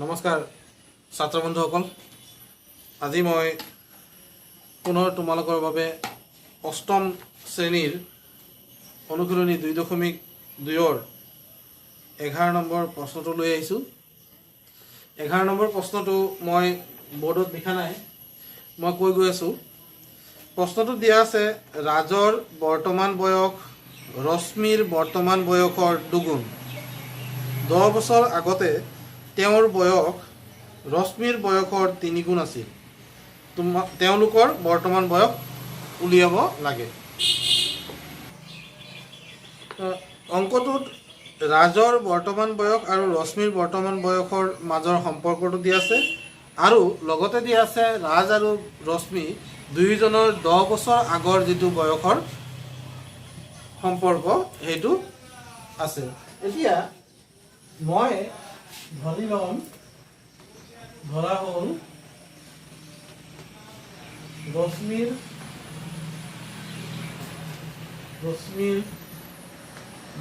নমস্কাৰ ছাত্ৰ বন্ধুসকল, আজি মই পুনৰ তোমালোকৰ বাবে অষ্টম শ্ৰেণীৰ অনুশীলনী 2.2ৰ 11 নম্বৰ প্ৰশ্নটো লৈ আহিছোঁ। 11 নম্বৰ প্ৰশ্নটো মই বৰ্ডত লিখা নাই, মই কৈ গৈ আছোঁ। প্ৰশ্নটো দিয়া আছে, ৰাজৰ বৰ্তমান বয়স ৰশ্মিৰ বৰ্তমান বয়সৰ দুগুণ। 10 বছৰ আগতে তেওঁৰ বয়স ৰশ্মিৰ বয়সৰ 3 গুণ আছিল। তেওঁলোকৰ বৰ্তমান বয়স উলিয়াব লাগে। অংকটোত ৰাজৰ বৰ্তমান বয়স আৰু ৰশ্মিৰ বৰ্তমান বয়সৰ মাজৰ সম্পৰ্কটো দিয়া আছে আৰু লগতে দিয়া আছে ৰাজ আৰু ৰশ্মি দুয়োজনৰ 10 বছৰ আগৰ যিটো বয়সৰ সম্পৰ্ক সেইটো আছে। এতিয়া মই ধৰি ল'ম, ধৰা হ'ল ৰশ্মিৰ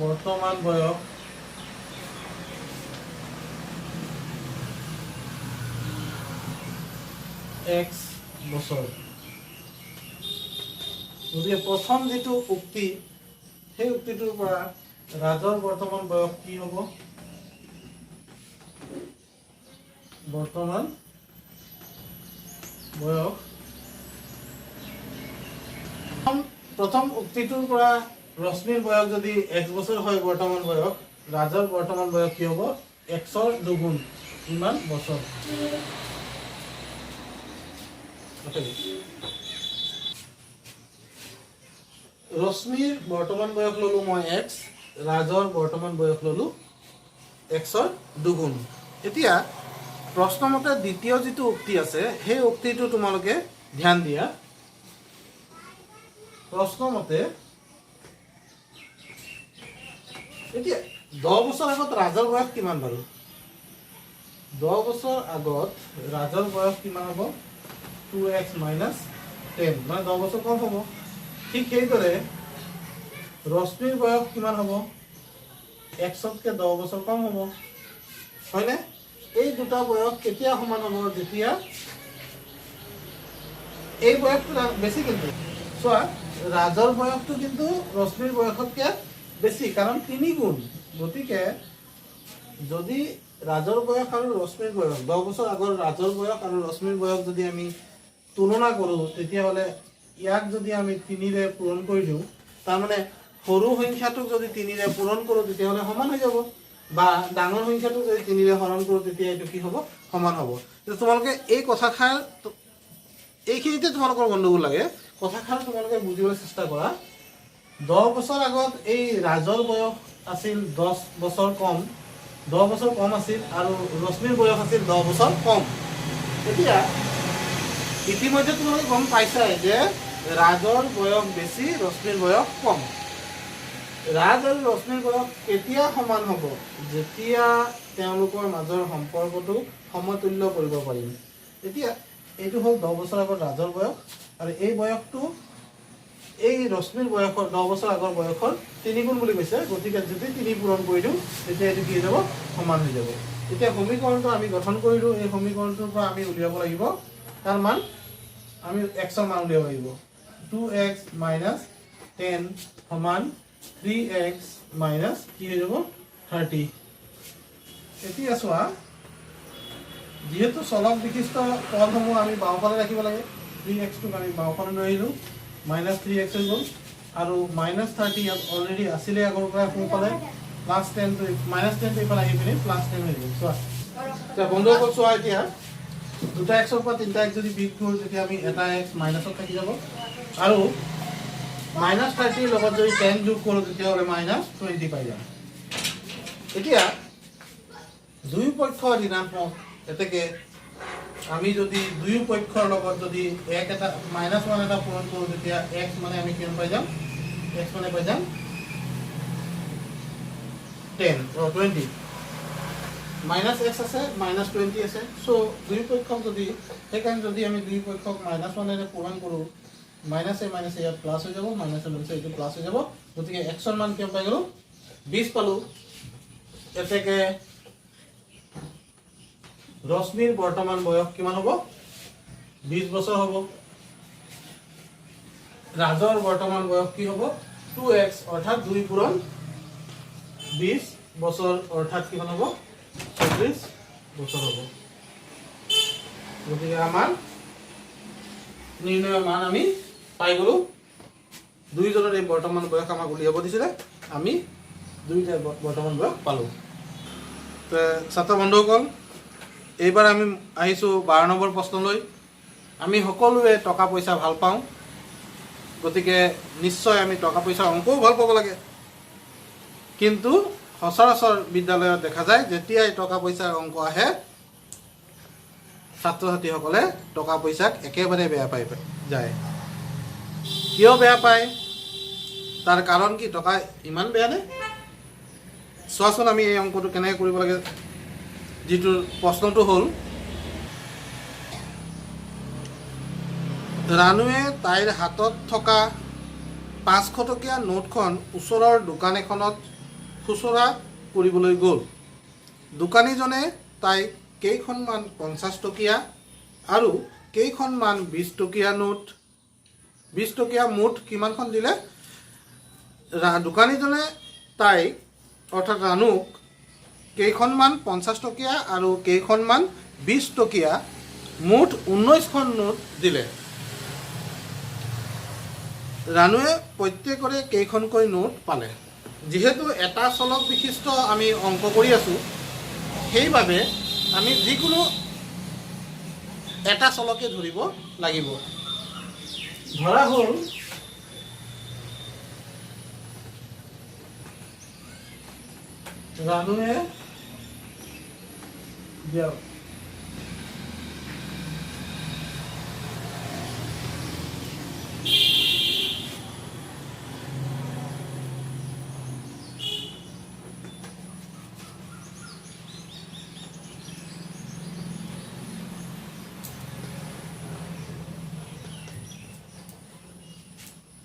বৰ্তমান বয়স X বছৰ। গতিকে প্ৰথম যিটো উক্তি, সেই উক্তিটোৰ পৰা ৰাজৰ বৰ্তমান বয়স কি হ'ব? বৰ্তমান বয়স প্ৰথম উক্তিটোৰ পৰা ৰশ্মিৰ বয়স যদি X বছৰ হয় বৰ্তমান বয়স, ৰাজৰ বৰ্তমান বয়স কি হ'ব? Xৰ দুগুণ, ইমান বছৰ। ৰশ্মিৰ বৰ্তমান বয়স ললো মই X, ৰাজৰ বৰ্তমান বয়স ললো Xৰ দুগুণ। এতিয়া প্ৰশ্নমতে দ্বিতীয় যিটো উক্তি আছে সেই উক্তিটো তোমালোকে ধ্যান দিয়া। প্ৰশ্নমতে এতিয়া 10 বছৰ আগত ৰাজৰ বয়স কিমান বাৰু? 10 বছৰ আগত ৰাজৰ বয়স কিমান হ'ব? 2x - 10, মানে 10 বছৰ কম হ'ব। ঠিক সেইদৰে ৰশ্মিৰ বয়স কিমান হ'ব? Xতকৈ 10 বছৰ কম হ'ব, হয়নে? এই দুটা বয়স কেতিয়া সমান হ'ব? যেতিয়া এই বয়সটো বেছি, কিন্তু চোৱা ৰাজৰ বয়সটো কিন্তু ৰশ্মিৰ বয়সতকৈ বেছি, কাৰণ 3 গুণ। গতিকে যদি ৰাজৰ বয়স আৰু ৰশ্মিৰ বয়স, 10 বছৰ আগৰ ৰাজৰ বয়স আৰু ৰশ্মিৰ বয়স যদি আমি তুলনা কৰোঁ, তেতিয়াহ'লে ইয়াক যদি আমি 3ৰে পূৰণ কৰি দিওঁ, তাৰমানে সৰু সংখ্যাটোক যদি 3ৰে পূৰণ কৰোঁ তেতিয়াহ'লে সমান হৈ যাব, বা ডাঙৰ সংখ্যাটোক যদি 3ৰে হৰণ কৰোঁ তেতিয়া এইটো কি হ'ব? সমান হ'ব। তোমালোকে এই কথাষাৰ, এইখিনিতে তোমালোকৰ গণ্ডগোল লাগে। কথাষাৰ তোমালোকে বুজিবলৈ চেষ্টা কৰা। 10 বছৰ আগত এই ৰাজৰ বয়স আছিল 10 বছৰ কম, 10 বছৰ কম আছিল, আৰু ৰশ্মিৰ বয়স আছিল 10 বছৰ কম। এতিয়া ইতিমধ্যে তোমালোকে গম পাইছাই যে ৰাজৰ বয়স বেছি, ৰশ্মিৰ বয়স কম। ৰাজ আৰু ৰশ্মিৰ বয়স কেতিয়া সমান হ'ব? যেতিয়া তেওঁলোকৰ মাজৰ সম্পৰ্কটো সমতুল্য কৰিব পাৰিম। এতিয়া এইটো হ'ল 10 বছৰ আগৰ ৰাজৰ বয়স, আৰু এই বয়সটো এই ৰশ্মিৰ বয়সৰ 10 বছৰ আগৰ বয়সৰ 3 গুণ বুলি কৈছে। গতিকে যদি 3 পূৰণ কৰি দিওঁ তেতিয়া এইটো কি হৈ যাব? সমান হৈ যাব। এতিয়া সমীকৰণটো আমি গঠন কৰিলোঁ। এই সমীকৰণটোৰ পৰা আমি উলিয়াব লাগিব তাৰ মান, আমি Xৰ মান উলিয়াব লাগিব। 2x - 10 সমান 3x - কি হৈ যাব? 30। এতিয়া চোৱা, যিহেতু চলক বিশিষ্ট পদসমূহ আমি বাওঁফালে ৰাখিব লাগে, 3xটোক আমি বাওঁফালে লৈ আহিলোঁ, -3x হৈ গ'ল, আৰু -30 ইয়াত অলৰেডি আছিলে আগৰ পৰা সোঁফালে, +10টো -10টো এইফালে আহি পিনি +10 হৈ গ'ল। চোৱা এতিয়া বন্ধুসকল, চোৱা এতিয়া দুটা Xৰ পৰা 3টা X যদি বিয়োগ কৰোঁ তেতিয়া আমি এটা X মাইনাছত থাকি যাব, আৰু -30ৰ লগত যদি 10 যোগ কৰোঁ তেতিয়াহ'লে -20 পাই যাম। এতিয়া দুই পক্ষৰ ঋণাত্মক, এতেকে আমি যদি দুই পক্ষৰ লগত যদি -1 এটা পূৰণ কৰোঁ তেতিয়া X মানে আমি কিমান পাই যাম? X মানে পাই যাম 20। -x আছে, -20 আছে। চ' দুই পক্ষক যদি, সেইকাৰণে যদি আমি দুই পক্ষক -1ৰে পূৰণ কৰোঁ, মাইনাছে ইয়াত প্লাছ হৈ যাব, মাইনাছে এইটো প্লাছ হৈ যাব। গতিকে Xৰ মান কিমান পাই গ'লোঁ? 20 পালোঁ। এতেকে ৰশ্মিৰ বৰ্তমান বয়স কিমান হ'ব 20 বছৰ হ'ব ৰাজৰ বৰ্তমান বয়স কি হ'ব 2x অৰ্থাৎ 2 পূৰণ 20 বছৰ অৰ্থাৎ কিমান হ'ব 34 বছৰ হ'ব গতিকে আমাৰ নিৰ্ণয় মান আমি পাই গলো দুইজনৰ এই বৰ্তমান বয়স আমাক উলিয়াব দিছিলে আমি দুইটা বৰ্তমান বয়স পালো ছাত্ৰ বন্ধুসকল এইবাৰ আমি আহিছো 12 নম্বৰ প্ৰশ্নলৈ আমি সকলোৱে টকা পইচা ভাল পাওঁ গতিকে নিশ্চয় আমি টকা পইচা অংকও ভাল পাব লাগে কিন্তু সচৰাচৰ বিদ্যালয়ত দেখা যায় যেতিয়া টকা পইচাৰ অংক আহে ছাত্ৰ ছাত্ৰীসকলে টকা পইচাক একেবাৰে বেয়া পাই যায় কিয় বেয়া পায় তাৰ কাৰণ কি টকা ইমান বেয়া নে চোৱাচোন আমি এই অংকটো কেনেকৈ কৰিব লাগে যিটো প্ৰশ্নটো হ'ল ৰানুৱে তাইৰ হাতত থকা 500 টকীয়া নোটখন ওচৰৰ দোকান এখনত খুচুৰা কৰিবলৈ গ'ল দোকানীজনে তাইক কেইখনমান 50 টকীয়া আৰু কেইখনমান 20 টকীয়া নোট 20 টকীয়া মুঠ কিমানখন দিলে দোকানীজনে তাইক অৰ্থাৎ ৰানুক কেইখনমান 50 টকীয়া আৰু কেইখনমান 20 টকীয়া মুঠ 19খন নোট দিলে ৰানুৱে প্ৰত্যেকৰে কেইখনকৈ নোট পালে যেহেতু এটা চলক বিশিষ্ট আমি অংক কৰি আছো সেইবাবে আমি যিকোনো এটা চলকে ধৰিব লাগিব ধৰা হ'ল ৰানুৱে দিয়ক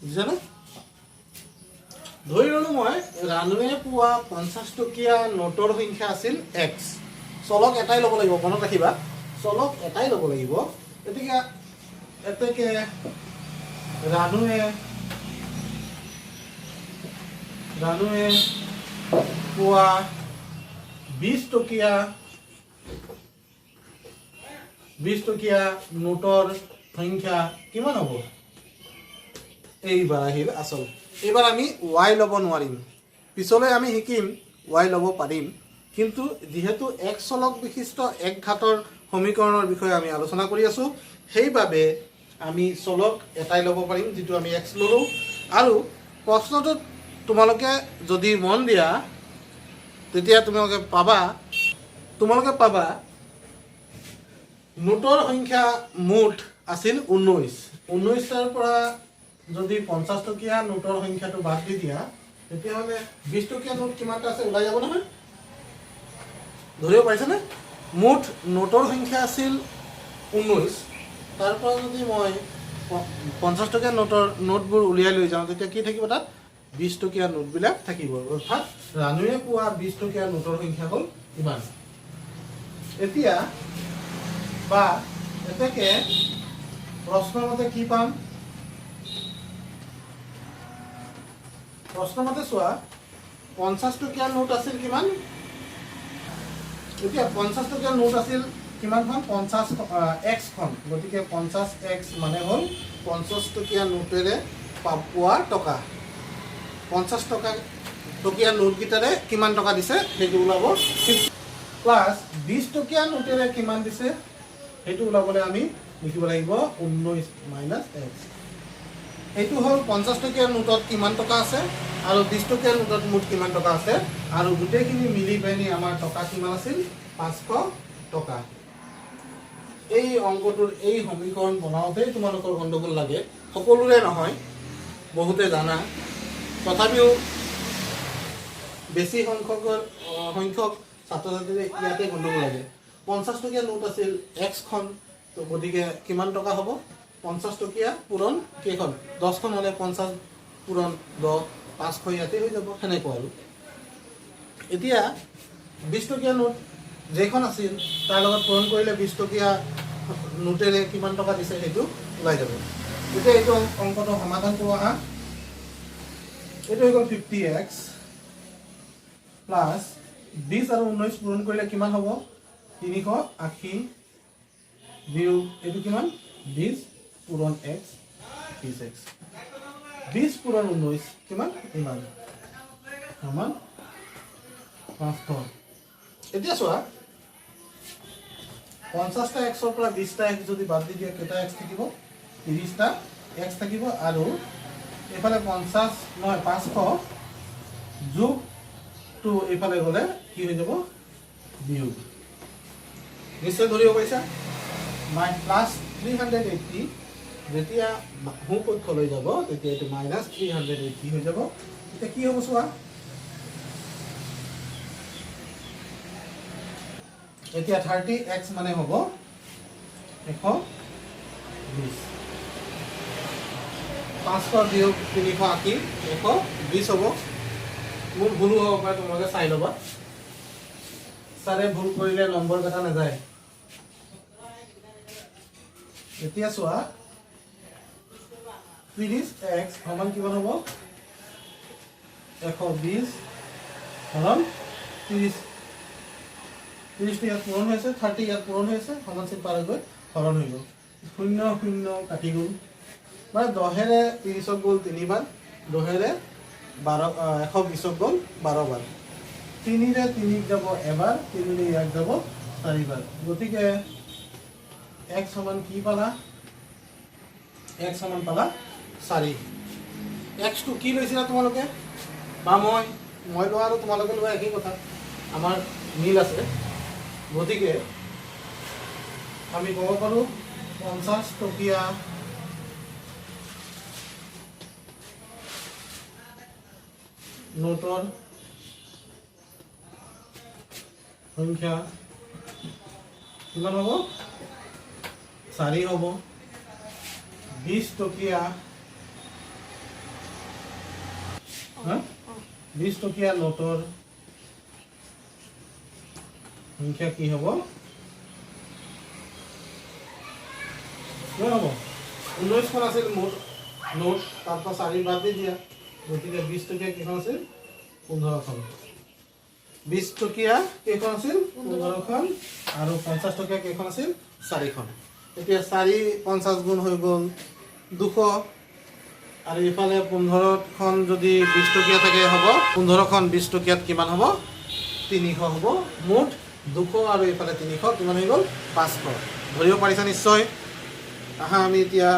বুজিছানে ধৰি ললো মই ৰানুৱে পোৱা 50 টকীয়া নোটৰ সংখ্যা আছিল x চলক এটাই ল'ব লাগিব মনত ৰাখিবা চলক এটাই ল'ব লাগিব এতিকে ৰানুৱে পোৱা 20 টকীয়া নোটৰ সংখ্যা কিমান হ'ব এইবাৰ আহিল আসল এইবাৰ আমি y ল'ব নোৱাৰিম পিছলৈ আমি শিকিম y ল'ব পাৰিম কিন্তু যেহেতু এক চলক বিশিষ্ট এক ঘাতৰ সমীকৰণৰ বিষয়ে আমি আলোচনা কৰি আছো সেইবাবে আমি চলক এটাই ল'ব পাৰিম যেটো আমি x ললো আৰু প্ৰশ্নটো তোমালোকে যদি মন দিয়া তেতিয়া তোমালোকে পাবা নোটৰ সংখ্যা মুঠ আছিল 19 তাৰ পৰা যদি 50 টকীয়া নোটৰ সংখ্যাটো বাদ দি দিয়া তেতিয়াহ'লে 20 টকীয়া নোট কিমানটা আছে ওলাই যাব নহয় ধৰিব পাৰিছা নে মুঠ নোটৰ সংখ্যা আছিল 19 তাৰ পৰা যদি মই 50 টকীয়া নোটবোৰ উলিয়াই লৈ যাওঁ তেতিয়া কি থাকিব তাত 20 টকীয়া নোটবিলাক থাকিব অৰ্থাৎ ৰানুৱে পোৱা 20 টকীয়া নোটৰ সংখ্যা হ'ল ইমান এতিয়া বা এতেকে প্ৰশ্নমতে কি পাম প্ৰশ্নমতে চোৱা 50 টকীয়া নোট আছিল কিমান এতিয়া 50 টকীয়া নোট আছিল কিমানখন 50 x খন গতিকে 50x মানে হ'ল 50 টকীয়া নোটেৰে পোৱা টকা 50 টকীয়া নোট গিটাৰে কিমান টকা দিছে সেইটো ওলাব প্লাস 20 টকীয়া নোটেৰে কিমান দিছে সেইটো ওলাবলৈ আমি লিখিব লাগিব 19 - x এইটো হ'ল 50 টকীয়া নোটত কিমান টকা আছে আৰু 20 টকীয়া নোটত মুঠ কিমান টকা আছে আৰু দুটেখিনি মিলি পেনি আমাৰ টকা কিমান আছিল 500 টকা এই অংকটোৰ এই সমীকৰণ বনাওঁতে তোমালোকৰ গণ্ডগোল লাগে সকলোৰে নহয় বহুতে জানা তথাপিও বেছি সংখ্যক ছাত্ৰ ছাত্ৰীৰে ইয়াতে গণ্ডগোল লাগে 50 টকীয়া নোট আছিল x খন তো গতিকে কিমান টকা হ'ব 50 টকীয়া পূৰণ কেইখন 10 খন হলে 50 পূৰণ 10 500 ইয়াতে হৈ যাব হেনেকুৱা আৰু এতিয়া 20 টকীয়া নোট যেখন আছিল তাৰ লগত পূৰণ কৰিলে 20 টকীয়া নোটেৰে কিমান টকা দিছে সেইটো ওলাই যাব। এতিয়া এইটো অংকটো সমাধান কৰোঁ আহা। এইটো হৈ গ'ল 50x প্লাছ 20 আৰু 19 পূৰণ কৰিলে কিমান হ'ব 380 বিয়োগ এইটো কিমান 20 পূৰণ x 30x 20 পূৰণ 19 কিমান ইমান সমান 500। এতিয়া চোৱা 50টা xৰ পৰা 20টা x যদি বাদ দি দিয়া কেইটা x থাকিব 30টা x থাকিব আৰু এফালে 50 নহয় 500 যোগ টু এফালে গ'লে কি হৈ যাব বিয়োগ। নিশ্চয় ধৰিব পাৰিছা মাই প্লাছ 380 যেতিয়া সোঁ পক্ষলৈ যাব তেতিয়া এইটো মাইনাছ 380 হৈ যাব। এতিয়া কি হ'ব চোৱা এতিয়া 30x মানে হ'ব 120 500 বিয়োগ 380 120 হ'ব। মোৰ ভুলো হ'ব পাৰে তোমালোকে চাই ল'বা ছাৰে ভুল কৰিলে নম্বৰ কেইটা নাযায়। এতিয়া চোৱা 30x সমান কিমান হ'ব 120 হৰণ 30 30টো ইয়াত পূৰণ হৈ আছে 30 ইয়াত পূৰণ হৈ আছে সমান চিন পাৰ হৈ গৈ হৰণ হৈ গ'ল 0 0 কাটি গ'ল মানে 10ৰে 30ক গ'ল 3 বাৰ 10ৰে 120ক গ'ল 12 বাৰ 3ৰে 3ক যাব এবাৰ 3ৰে ইয়াক যাব 4 বাৰ। গতিকে x সমান কি পালা x সমান পালা 4। x টো কি লৈছিলা তোমালোকে বা মই লোৱা আৰু তোমালোকে লোৱা একেই কথা আমাৰ মিল আছে। গতিকে আমি ক'ব পাৰোঁ 50 টকীয়া নোটৰ সংখ্যা কিমান হ'ব 4 হ'ব। 20 টকীয়া 20 টকীয়া নোটৰ সংখ্যা কি হ'ব কিমান হ'ব 19খন আছিল মোৰ নোট তাৰপৰা 4 বাদ দি দিয়া গতিকে 20 টকীয়া কেইখন আছিল 15খন 20 টকীয়া কেইখন আছিল 15খন আৰু 50 টকীয়া কেইখন আছিল 4খন। এতিয়া 4 50 গুণ হৈ গ'ল 200 আৰু ইফালে 15খন যদি 20 টকীয়া থাকে হ'ব 15খন 20 টকীয়াত কিমান হ'ব 300 হ'ব। মুঠ 200 আৰু ইফালে 300 কিমান হৈ গ'ল 500। ধৰিব পাৰিছা নিশ্চয়। আহা আমি এতিয়া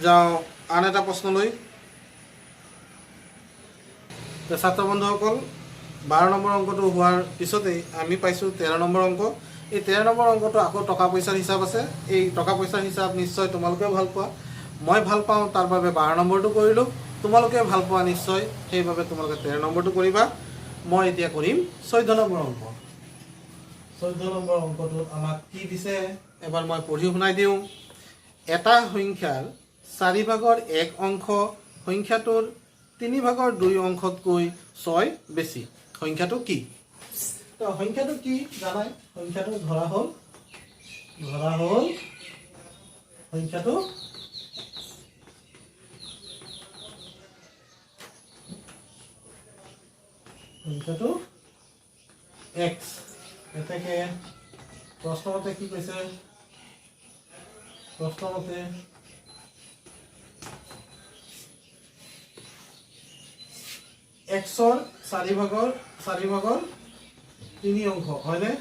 যাওঁ আন এটা প্ৰশ্নলৈ। ছাত্ৰ বন্ধুসকল 12 নম্বৰ অংকটো হোৱাৰ পিছতেই আমি পাইছোঁ 13 নম্বৰ অংক। এই 13 নম্বৰ অংকটো আকৌ টকা পইচাৰ হিচাপ আছে। এই টকা পইচাৰ হিচাপ নিশ্চয় তোমালোকেও ভাল পোৱা মই ভাল পাওঁ তাৰ বাবে 12 নম্বৰটো কৰিলোঁ তোমালোকে ভাল পোৱা নিশ্চয় সেইবাবে তোমালোকে 13 নম্বৰটো কৰিবা। মই এতিয়া কৰিম 14 নম্বৰ অংক। 14 নম্বৰ অংকটোত আমাক কি দিছে এবাৰ মই পঢ়ি শুনাই দিওঁ। এটা সংখ্যাৰ 4 ভাগৰ 1 অংশ সংখ্যাটোৰ 3 ভাগৰ 2 অংশতকৈ 6 বেছি। সংখ্যাটো কি? তো সংখ্যাটো কি জানাই সংখ্যাটো ধৰা হ'ল সংখ্যাটো x। এতেকে প্ৰশ্নমতে কি কৈছে প্ৰশ্নমতে xৰ 4 ভাগৰ 3 অংশ হয়নে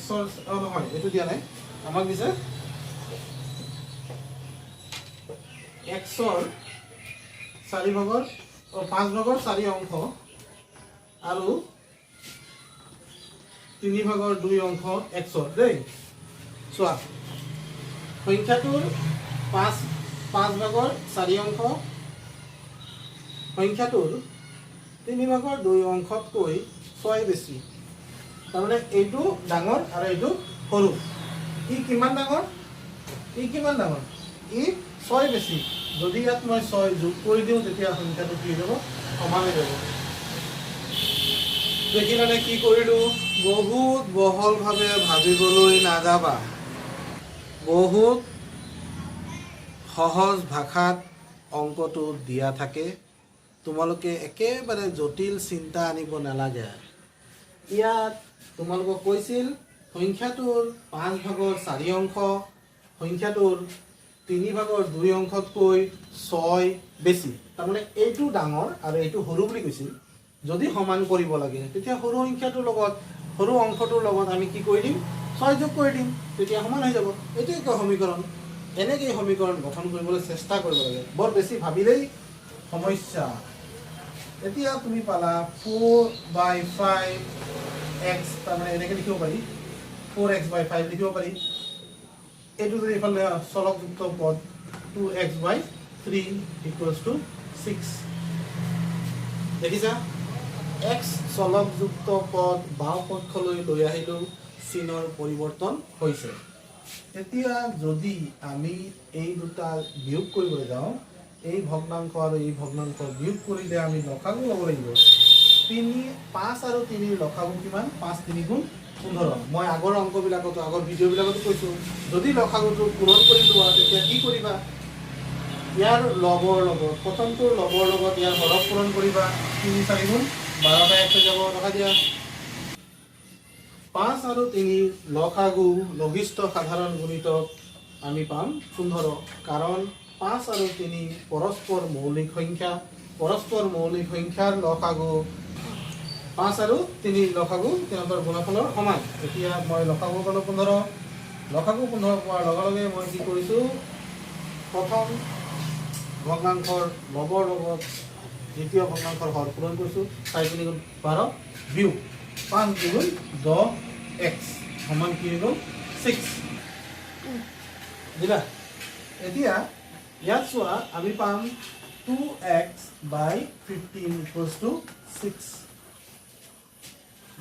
xৰ নহয় এইটো দিয়া নাই আমাক দিছে xৰ 4 ভাগৰ 5 ভাগৰ 4 অংশ আৰু 3 ভাগৰ 2 অংশ xৰ দেই। চোৱা সংখ্যাটোৰ 5 ভাগৰ 4 অংশ সংখ্যাটোৰ 3 ভাগৰ 2 অংশতকৈ 6 বেছি। তাৰমানে এইটো ডাঙৰ আৰু এইটো সৰু। ই কিমান ডাঙৰ ই 6 বেছি। যদি ইয়াত মই 6 যোগ কৰি দিওঁ তেতিয়া সংখ্যাটো কি হৈ যাব সমান হৈ যাব। দেখিলানে কি কৰিলো বহুত বহলভাৱে ভাবিবলৈ নাযাবা বহুত সহজ ভাষাত অংকটো দিয়া থাকে তোমালোকে একেবাৰে জটিল চিন্তা আনিব নালাগে ইয়াত তোমালোকক কৈছিল সংখ্যাটোৰ 5 ভাগৰ 4 অংশ সংখ্যাটোৰ 3 ভাগৰ 2 অংশতকৈ 6 বেছি তাৰমানে এইটো ডাঙৰ আৰু এইটো সৰু বুলি কৈছিল যদি সমান কৰিব লাগে তেতিয়া সৰু সংখ্যাটোৰ লগত সৰু অংশটোৰ লগত আমি কি কৰি দিম 6 যোগ কৰি দিম তেতিয়া সমান হৈ যাব এইটো এক সমীকৰণ এনেকৈ সমীকৰণ গঠন কৰিবলৈ চেষ্টা কৰিব লাগে বৰ বেছি ভাবিলেই সমস্যা এতিয়া তুমি পালা 4/5x তাৰমানে এনেকৈ লিখিব পাৰি 4x/5 লিখিব পাৰি এইটো যদি ইফালে চলকযুক্ত পদ 2x/3 = 6 দেখিছা x চলকযুক্ত পদ বাওঁ পক্ষলৈ লৈ আহিলো চিনৰ পৰিৱৰ্তন হৈছে এতিয়া যদি আমি এই দুটা বিয়োগ কৰিবলৈ যাওঁ এই ভগ্নাংশ আৰু এই ভগ্নাংশ বিয়োগ কৰিলে আমি লসাগু ল'ব লাগিব 5 আৰু 3 ৰ লসাগু কিমান 5 3 গুণ 15 মই আগৰ অংকবিলাকতো আগৰ ভিডিঅ'বিলাকতো কৈছো যদি লসাগুটো পূৰণ কৰি লোৱা তেতিয়া কি কৰিবা ইয়াৰ লগৰ লগত প্ৰথমটোৰ লগৰ লগত ইয়াৰ হৰক পূৰণ কৰিবা 3 4 গুণ 12টা 1 হৈ যাব লখা দিয়া 5 আৰু 3 লসাগু লঘিষ্ঠ সাধাৰণ গুণিতক আমি পাম 15 কাৰণ 5 আৰু 3 পৰস্পৰ মৌলিক সংখ্যাৰ লসাগু 5 আৰু 3 লসাগু তেওঁলোকৰ গুণফলৰ সমান এতিয়া মই লসাগু পালো 15 লসাগু 15 পোৱাৰ লগে লগে মই কি কৰিছো প্ৰথম ভগ্নাংশৰ লগৰ লগত দ্বিতীয় ভগ্নাংশৰ হৰ পূৰণ কৰিছো 4 3 গুণ 12 বিয়োগ 5 2 গুণ 10x সমান কি হৈ গ'ল 6 দিলা এতিয়া ইয়াত চোৱা আমি পাম 2x/15 = 6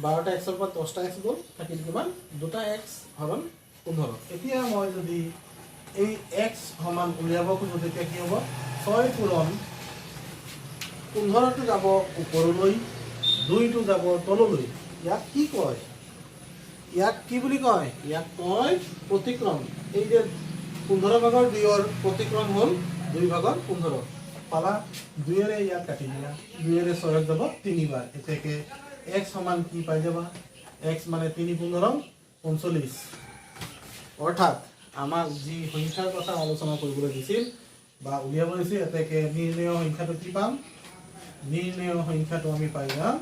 12টা x ৰ পৰা 10টা x গ'ল থাকিল কিমান 2টা x হৰণ 15 এতিয়া মই যদি এই x সমান উলিয়াব খোজো তেতিয়া কি হ'ব 6 পূৰণ 15টো যাব ওপৰলৈ 2টো যাব তললৈ ইয়াক কি কয় ইয়াক কি বুলি কয় ইয়াক কয় প্ৰতিক্ৰম এই যে 15 ভাগৰ 2 ৰ প্ৰতিক্ৰম হ'ল 2 ভাগৰ 15 পালা 2 ৰে ইয়াক কাটি দিয়া 2 ৰে 6 যাব 3 বাৰ এতেকে x সমান কি পাই যাবা x মানে 3 15 45 অৰ্থাৎ আমাক যি সংখ্যাৰ কথা আলোচনা কৰিবলৈ দিছিল বা উলিয়াব দিছিল এতেকে নিৰ্ণয় সংখ্যাটো কি পাম নিৰ্ণয় সংখ্যাটো আমি পাই যাম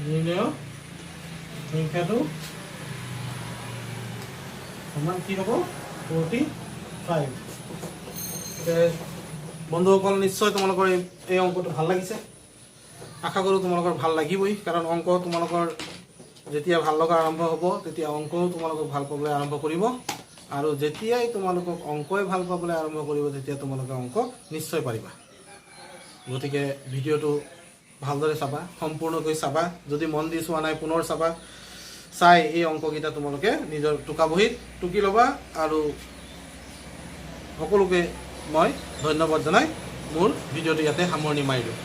নিৰ্ণয় সংখ্যাটো সমান কি হ'ব 45 বন্ধুসকল নিশ্চয় তোমালোকৰ এই অংকটো ভাল লাগিছে আশা কৰোঁ তোমালোকৰ ভাল লাগিবই কাৰণ অংক তোমালোকৰ যেতিয়া ভাল লগা আৰম্ভ হ'ব তেতিয়া অংকও তোমালোকক ভাল পাবলৈ আৰম্ভ কৰিব আৰু যেতিয়াই তোমালোকক অংকই ভাল পাবলৈ আৰম্ভ কৰিব তেতিয়া তোমালোকে অংক নিশ্চয় পাৰিবা গতিকে ভিডিঅ'টো ভালদৰে চাবা সম্পূৰ্ণকৈ চাবা যদি মন দি চোৱা নাই পুনৰ চাবা চাই এই অংককেইটা তোমালোকে নিজৰ টুকা বহীত টুকি ল'বা আৰু সকলোকে মই ধন্যবাদ জনাই মোৰ ভিডিঅ'টো ইয়াতে সামৰণি মাৰিলোঁ